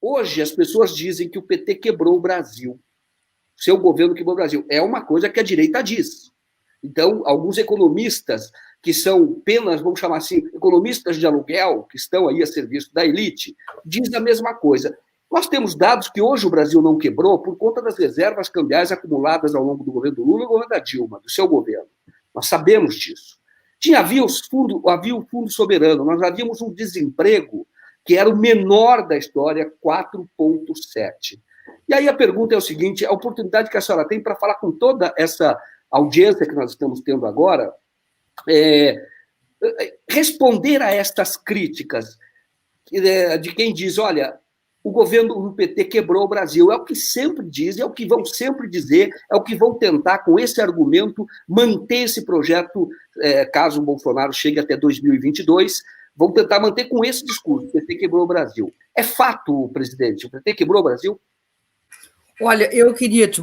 Hoje, as pessoas dizem que o PT quebrou o Brasil. Seu governo quebrou o Brasil. É uma coisa que a direita diz. Então, alguns economistas que são apenas, vamos chamar assim, economistas de aluguel, que estão aí a serviço da elite, dizem a mesma coisa. Nós temos dados que hoje o Brasil não quebrou por conta das reservas cambiais acumuladas ao longo do governo do Lula e do governo da Dilma, do seu governo. Nós sabemos disso. Havia o fundo soberano, nós havíamos um desemprego que era o menor da história, 4,7%. E aí a pergunta é o seguinte, a oportunidade que a senhora tem para falar com toda essa audiência que nós estamos tendo agora, responder a estas críticas de quem diz, olha, o governo do PT quebrou o Brasil. É o que sempre dizem, é o que vão sempre dizer, é o que vão tentar, com esse argumento, manter esse projeto, caso o Bolsonaro chegue até 2022, vão tentar manter com esse discurso, o PT quebrou o Brasil. É fato, presidente, o PT quebrou o Brasil? Olha, não queria te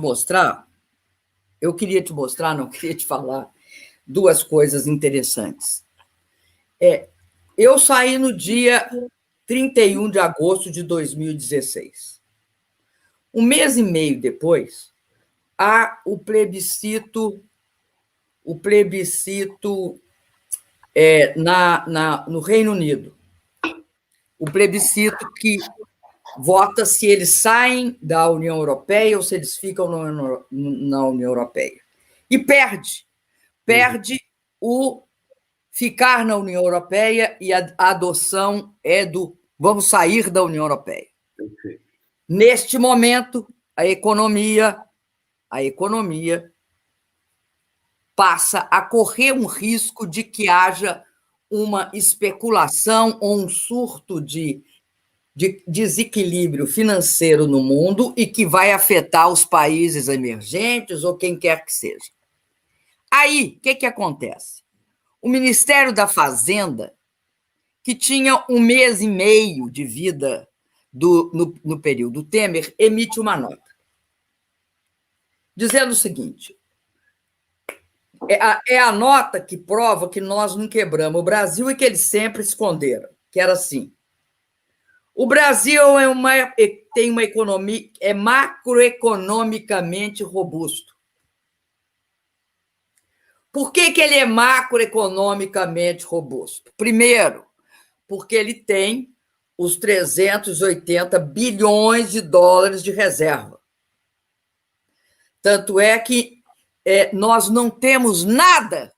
falar duas coisas interessantes. Eu saí no dia 31 de agosto de 2016. Um mês e meio depois, há o plebiscito no Reino Unido. O plebiscito que vota se eles saem da União Europeia ou se eles ficam na União Europeia. E perde o ficar na União Europeia e a adoção é do vamos sair da União Europeia. Okay. Neste momento, a economia passa a correr um risco de que haja uma especulação ou um surto de desequilíbrio financeiro no mundo e que vai afetar os países emergentes ou quem quer que seja. Aí, o que acontece? O Ministério da Fazenda, que tinha um mês e meio de vida no período Temer, emite uma nota, dizendo o seguinte, é a nota que prova que nós não quebramos o Brasil e que eles sempre esconderam, que era assim, o Brasil tem uma economia, é macroeconomicamente robusto. Por que ele é macroeconomicamente robusto? Primeiro, porque ele tem os 380 bilhões de dólares de reserva. Tanto é que nós não temos nada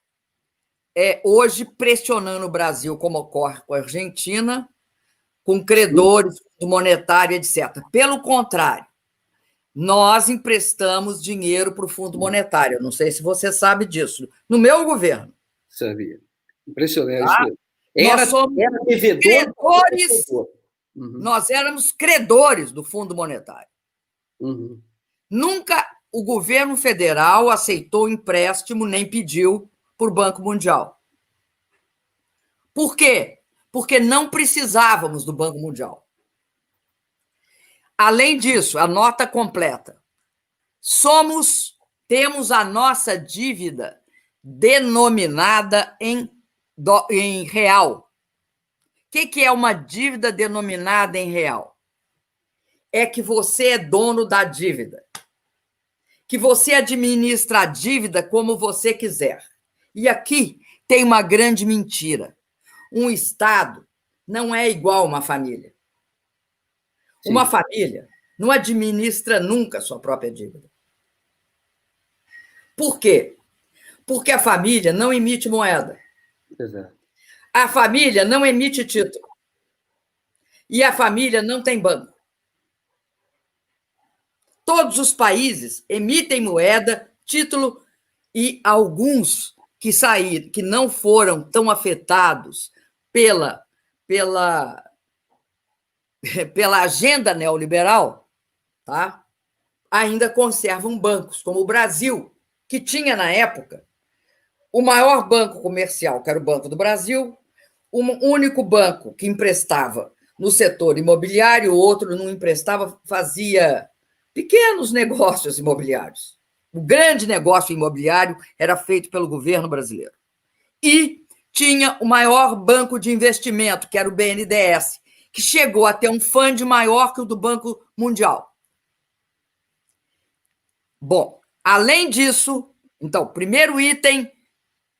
hoje pressionando o Brasil, como ocorre com a Argentina, com credores, Fundo Monetário, etc. Pelo contrário, nós emprestamos dinheiro para o Fundo Monetário. Não sei se você sabe disso. No meu governo. Sabia. Impressionante. Tá? Nós somos credores. Nós éramos credores do Fundo Monetário. Uhum. Nunca o governo federal aceitou empréstimo nem pediu por Banco Mundial. Por quê? Porque não precisávamos do Banco Mundial. Além disso, a nota completa. Temos a nossa dívida denominada em real. O que é uma dívida denominada em real? É que você é dono da dívida, que você administra a dívida como você quiser. E aqui tem uma grande mentira. Um Estado não é igual a uma família. Sim. Uma família não administra nunca a sua própria dívida. Por quê? Porque a família não emite moeda. Exato. A família não emite título. E a família não tem banco. Todos os países emitem moeda, título, e alguns que não foram tão afetados pela agenda neoliberal, tá? Ainda conservam bancos, como o Brasil, que tinha, na época, o maior banco comercial, que era o Banco do Brasil, um único banco que emprestava no setor imobiliário, o outro não emprestava, fazia pequenos negócios imobiliários. O grande negócio imobiliário era feito pelo governo brasileiro. E tinha o maior banco de investimento, que era o BNDES, que chegou a ter um fundo maior que o do Banco Mundial. Bom, além disso, então, primeiro item,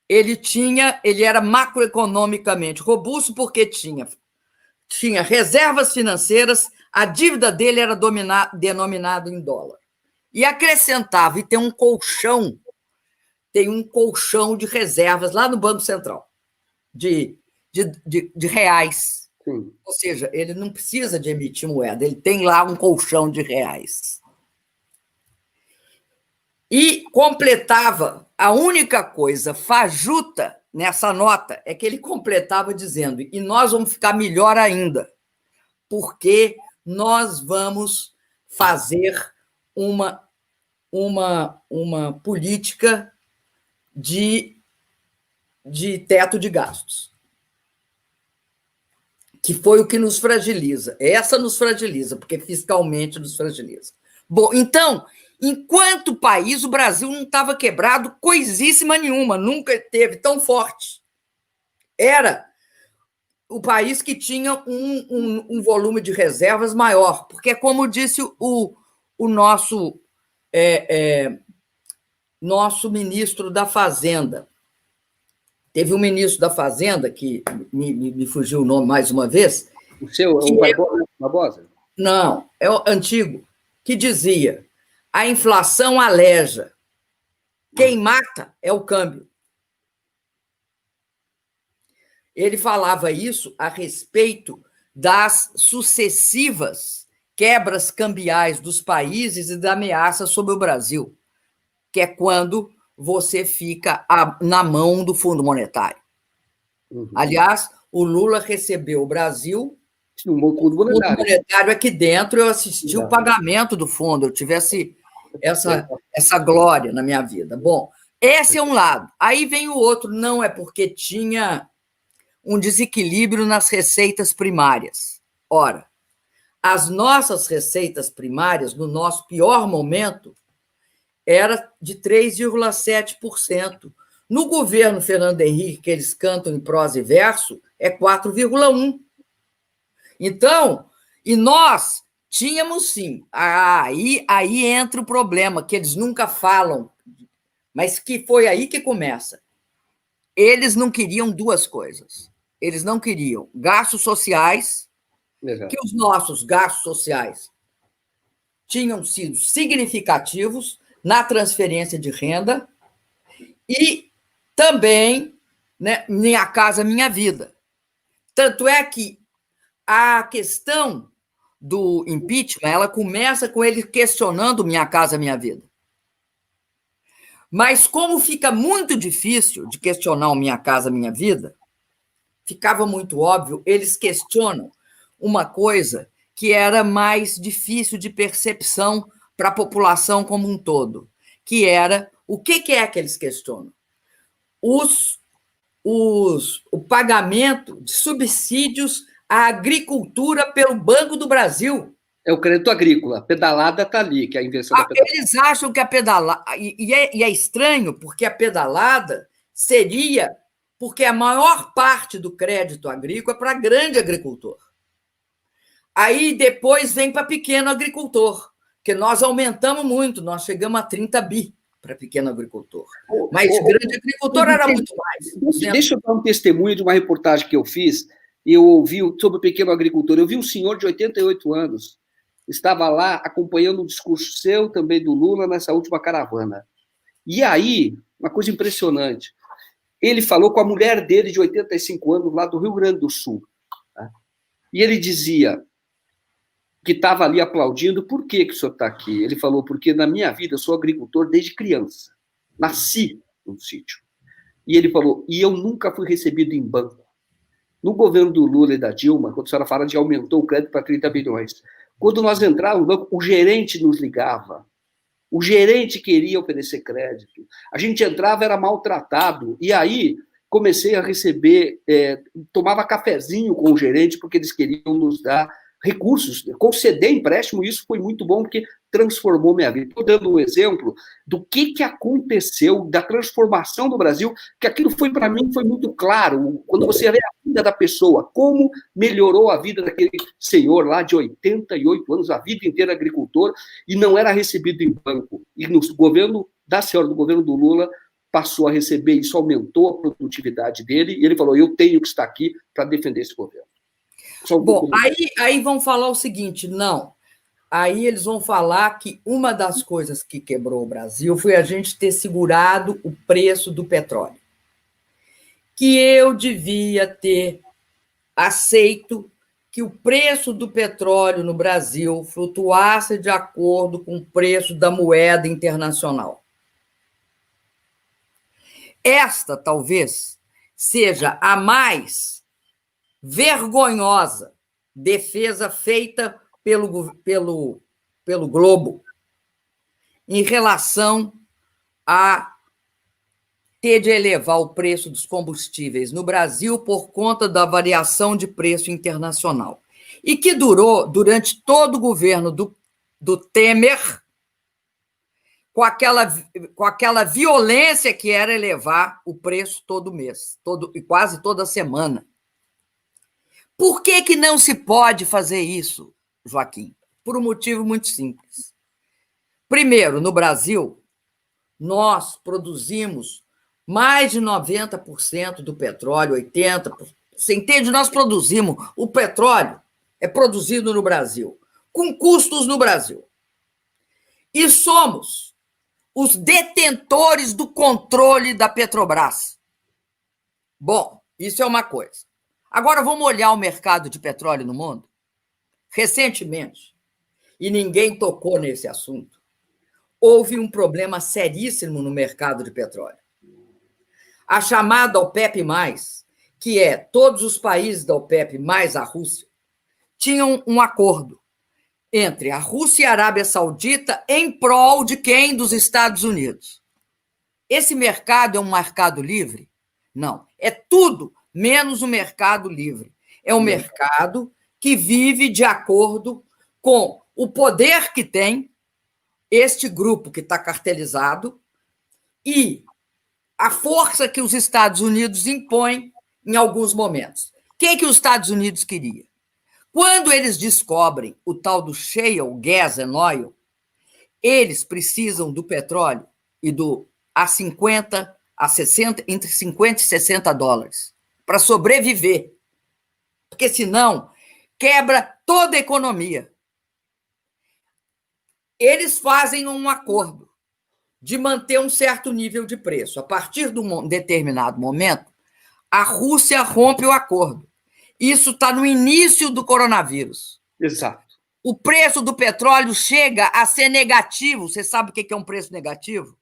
ele era macroeconomicamente robusto porque tinha reservas financeiras, a dívida dele era denominada em dólar. E acrescentava, e tem um colchão de reservas lá no Banco Central, de reais. Sim. Ou seja, ele não precisa de emitir moeda, ele tem lá um colchão de reais. E completava, a única coisa fajuta nessa nota é que ele completava dizendo: e nós vamos ficar melhor ainda, porque nós vamos fazer uma política de teto de gastos, que foi o que nos fragiliza. Essa nos fragiliza, porque fiscalmente nos fragiliza. Bom, então, enquanto país, o Brasil não estava quebrado coisíssima nenhuma, nunca esteve tão forte. Era o país que tinha um volume de reservas maior, porque, como disse o nosso ministro da Fazenda, teve um ministro da Fazenda, que me fugiu o nome mais uma vez. O seu, o Barbosa? Não, é o antigo, que dizia: a inflação aleja, quem mata é o câmbio. Ele falava isso a respeito das sucessivas quebras cambiais dos países e da ameaça sobre o Brasil, que é quando você fica na mão do Fundo Monetário. Uhum. Aliás, o Lula recebeu o Brasil, o Fundo Monetário aqui dentro, eu assisti o pagamento do fundo, eu tivesse essa glória na minha vida. Bom, esse é um lado. Aí vem o outro, não é porque tinha um desequilíbrio nas receitas primárias. Ora, as nossas receitas primárias, no nosso pior momento, era de 3,7%. No governo Fernando Henrique, que eles cantam em prosa e verso, é 4,1%. Então, e nós tínhamos, sim, aí entra o problema, que eles nunca falam, mas que foi aí que começa. Eles não queriam duas coisas. Eles não queriam gastos sociais, que os nossos gastos sociais tinham sido significativos na transferência de renda e também, né, Minha Casa Minha Vida. Tanto é que a questão do impeachment, ela começa com ele questionando Minha Casa Minha Vida. Mas como fica muito difícil de questionar o Minha Casa Minha Vida, ficava muito óbvio, eles questionam uma coisa que era mais difícil de percepção para a população como um todo, que era o que é que eles questionam? O pagamento de subsídios à agricultura pelo Banco do Brasil. É o crédito agrícola, a pedalada está ali, que é a invenção da pedalada. Eles acham que a pedalada... E é estranho, porque a pedalada seria... Porque a maior parte do crédito agrícola é para grande agricultor. Aí depois vem para pequeno agricultor, porque nós aumentamos muito, nós chegamos a 30 bi para pequeno agricultor. Mas grande agricultor era muito mais. Deixa eu dar um testemunho de uma reportagem que eu fiz. Eu ouvi sobre o pequeno agricultor. Eu vi um senhor de 88 anos, estava lá acompanhando um discurso seu, também do Lula, nessa última caravana. E aí, uma coisa impressionante, ele falou com a mulher dele, de 85 anos, lá do Rio Grande do Sul. Tá? E ele dizia que estava ali aplaudindo. Por que o senhor está aqui? Ele falou: porque na minha vida eu sou agricultor desde criança. Nasci num sítio. E ele falou: e eu nunca fui recebido em banco. No governo do Lula e da Dilma, quando a senhora fala de aumentou o crédito para 30 bilhões, quando nós entrávamos no banco, o gerente nos ligava. O gerente queria oferecer crédito. A gente entrava, era maltratado. E aí comecei a receber, tomava cafezinho com o gerente, porque eles queriam nos dar recursos, conceder empréstimo, isso foi muito bom, porque transformou minha vida. Estou dando um exemplo do que aconteceu, da transformação do Brasil, que aquilo foi, para mim, foi muito claro, quando você vê a vida da pessoa, como melhorou a vida daquele senhor lá de 88 anos, a vida inteira agricultor, e não era recebido em banco. E no governo da senhora, do governo do Lula, passou a receber, isso aumentou a produtividade dele, e ele falou, eu tenho que estar aqui para defender esse governo. Bom, aí vão falar o seguinte, não, aí eles vão falar que uma das coisas que quebrou o Brasil foi a gente ter segurado o preço do petróleo, que eu devia ter aceito que o preço do petróleo no Brasil flutuasse de acordo com o preço da moeda internacional. Esta, talvez, seja a mais vergonhosa defesa feita pelo Globo em relação a ter de elevar o preço dos combustíveis no Brasil por conta da variação de preço internacional. E que durou durante todo o governo do Temer, com aquela violência que era elevar o preço todo mês, e quase toda semana. Por que não se pode fazer isso, Joaquim? Por um motivo muito simples. Primeiro, no Brasil, nós produzimos mais de 90% do petróleo, 80%. Você entende? Nós produzimos. O petróleo é produzido no Brasil, com custos no Brasil. E somos os detentores do controle da Petrobras. Bom, isso é uma coisa. Agora, vamos olhar o mercado de petróleo no mundo? Recentemente, e ninguém tocou nesse assunto, houve um problema seríssimo no mercado de petróleo. A chamada OPEP+, que é todos os países da OPEP mais a Rússia, tinham um acordo entre a Rússia e a Arábia Saudita em prol de quem? Dos Estados Unidos. Esse mercado é um mercado livre? Não. É tudo menos um mercado livre. É um mercado que vive de acordo com o poder que tem este grupo que está cartelizado e a força que os Estados Unidos impõem em alguns momentos. O que os Estados Unidos queria? Quando eles descobrem o tal do shale gas and oil, eles precisam do petróleo e a 50, a 60, entre 50 e 60 dólares para sobreviver. Porque senão quebra toda a economia. Eles fazem um acordo de manter um certo nível de preço. A partir de um determinado momento, a Rússia rompe o acordo. Isso está no início do coronavírus. Exato. O preço do petróleo chega a ser negativo. Você sabe o que é um preço negativo?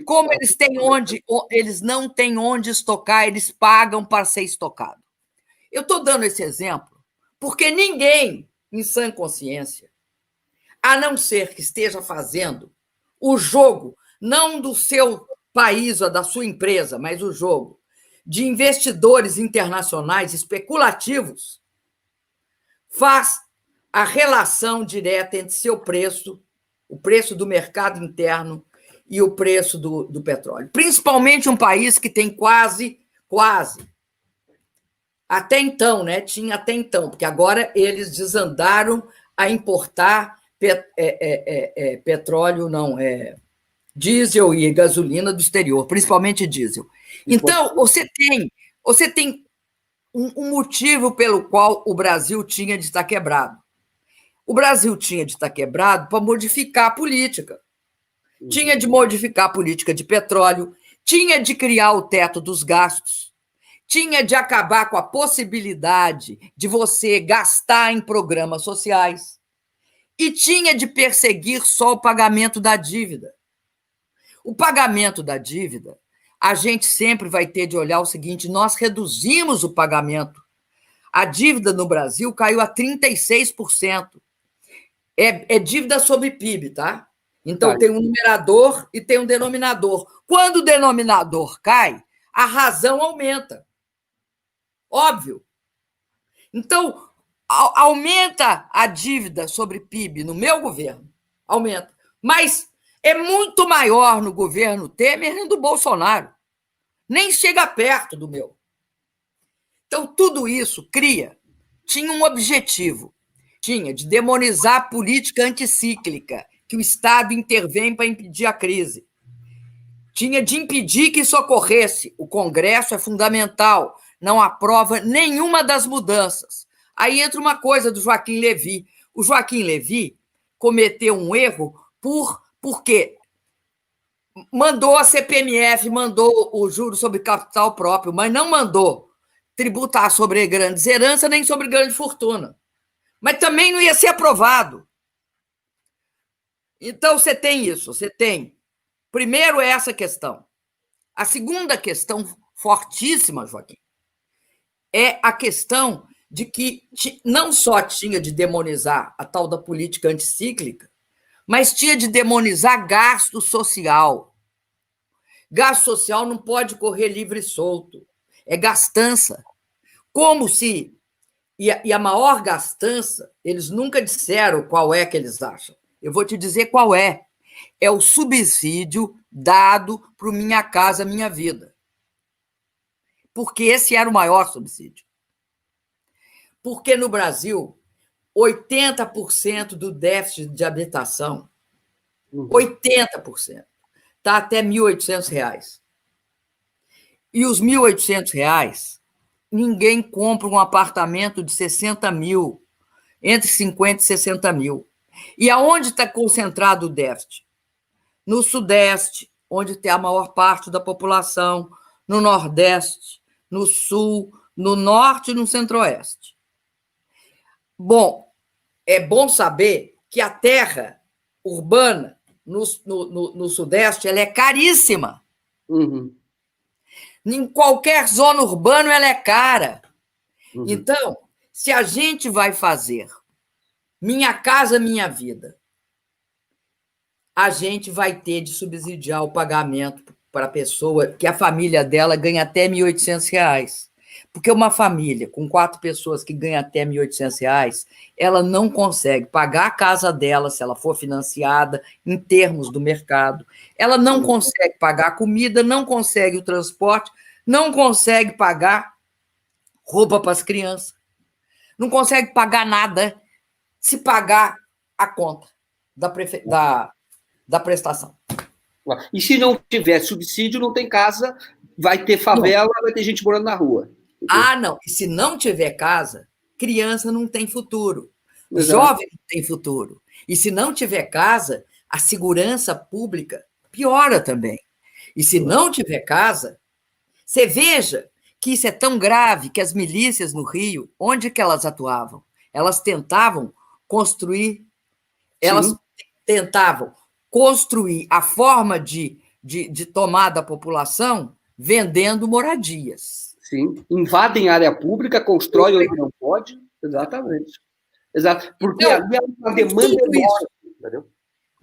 Como eles não têm onde estocar, eles pagam para ser estocado. Eu estou dando esse exemplo porque ninguém, em sã consciência, a não ser que esteja fazendo o jogo, não do seu país ou da sua empresa, mas o jogo de investidores internacionais especulativos, faz a relação direta entre seu preço, o preço do mercado interno e o preço do petróleo. Principalmente um país que tem quase, até então, né? Tinha até então, porque agora eles desandaram a importar petróleo, diesel e gasolina do exterior, principalmente diesel. Então, você tem um motivo pelo qual o Brasil tinha de estar quebrado. O Brasil tinha de estar quebrado para modificar a política. Tinha de modificar a política de petróleo, tinha de criar o teto dos gastos, tinha de acabar com a possibilidade de você gastar em programas sociais e tinha de perseguir só o pagamento da dívida. O pagamento da dívida, a gente sempre vai ter de olhar o seguinte: nós reduzimos o pagamento. A dívida no Brasil caiu a 36%. É dívida sobre PIB, tá? Então, tem um numerador e tem um denominador. Quando o denominador cai, a razão aumenta. Óbvio. Então, Aumenta a dívida sobre PIB no meu governo, aumenta, mas é muito maior no governo Temer e do Bolsonaro, nem chega perto do meu. Então, tudo isso tinha um objetivo, tinha de demonizar a política anticíclica, que o Estado intervém para impedir a crise. Tinha de impedir que isso ocorresse. O Congresso é fundamental, não aprova nenhuma das mudanças. Aí entra uma coisa do Joaquim Levy. O Joaquim Levy cometeu um erro porque mandou a CPMF, mandou o juro sobre capital próprio, mas não mandou tributar sobre grandes heranças nem sobre grande fortuna. Mas também não ia ser aprovado. Então, você tem isso, você tem. Primeiro, essa questão. A segunda questão fortíssima, Joaquim, é a questão de que não só tinha de demonizar a tal da política anticíclica, mas tinha de demonizar gasto social. Gasto social não pode correr livre e solto. É gastança. Como se... E a maior gastança, eles nunca disseram qual é que eles acham. Eu vou te dizer qual é. É o subsídio dado para o Minha Casa Minha Vida. Porque esse era o maior subsídio. Porque no Brasil, 80% do déficit de habitação, 80%, está até R$ 1.800. E os R$ 1.800, ninguém compra um apartamento de 60 mil, entre 50 e 60 mil. E aonde está concentrado o déficit? No Sudeste, onde tem a maior parte da população, no Nordeste, no Sul, no Norte e no Centro-Oeste. Bom, é bom saber que a terra urbana no Sudeste ela é caríssima. Uhum. Em qualquer zona urbana ela é cara. Uhum. Então, se a gente vai fazer Minha Casa Minha Vida, a gente vai ter de subsidiar o pagamento para a pessoa que a família dela ganha até R$ 1.800. Porque uma família com 4 pessoas que ganha até R$ 1.800, ela não consegue pagar a casa dela, se ela for financiada, em termos do mercado. Ela não consegue pagar a comida, não consegue o transporte, não consegue pagar roupa para as crianças, não consegue pagar nada se pagar a conta da prestação. E se não tiver subsídio, não tem casa, vai ter favela, não. Vai ter gente morando na rua. Ah, não. E se não tiver casa, criança não tem futuro. O jovem não tem futuro. E se não tiver casa, a segurança pública piora também. E se não tiver casa, você veja que isso é tão grave que as milícias no Rio, onde que elas atuavam? Elas tentavam construir a forma de tomar da população vendendo moradias. Sim, invadem área pública, constroem onde não pode. Exatamente. Exato. Porque então, ali é uma demanda enorme. Entendeu?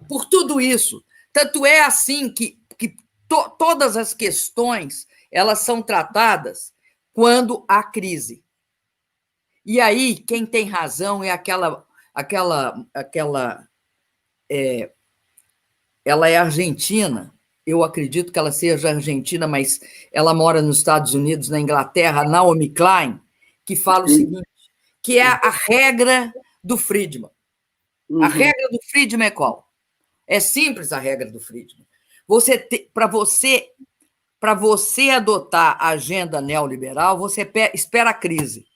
Por tudo isso. Tanto é assim que todas as questões elas são tratadas quando há crise. E aí, quem tem razão é ela é argentina, eu acredito que ela seja argentina, mas ela mora nos Estados Unidos, na Inglaterra, Naomi Klein, que fala o seguinte, que é a regra do Friedman. A regra do Friedman é qual? É simples a regra do Friedman. Para você adotar a agenda neoliberal, você espera a crise.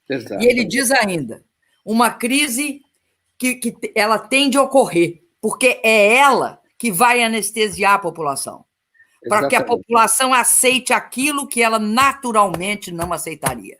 Exato. E ele diz ainda, uma crise que ela tende a ocorrer, porque é ela que vai anestesiar a população, para que a população aceite aquilo que ela naturalmente não aceitaria.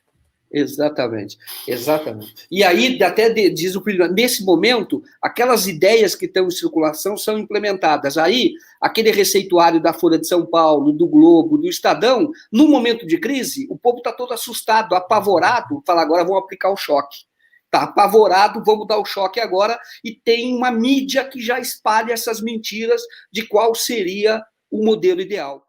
Exatamente, exatamente. E aí, até diz o Friedman, nesse momento, aquelas ideias que estão em circulação são implementadas. Aí, aquele receituário da Folha de São Paulo, do Globo, do Estadão, no momento de crise, o povo está todo assustado, apavorado, fala, agora vamos aplicar o choque. Está apavorado, vamos dar o choque agora, e tem uma mídia que já espalha essas mentiras de qual seria o modelo ideal.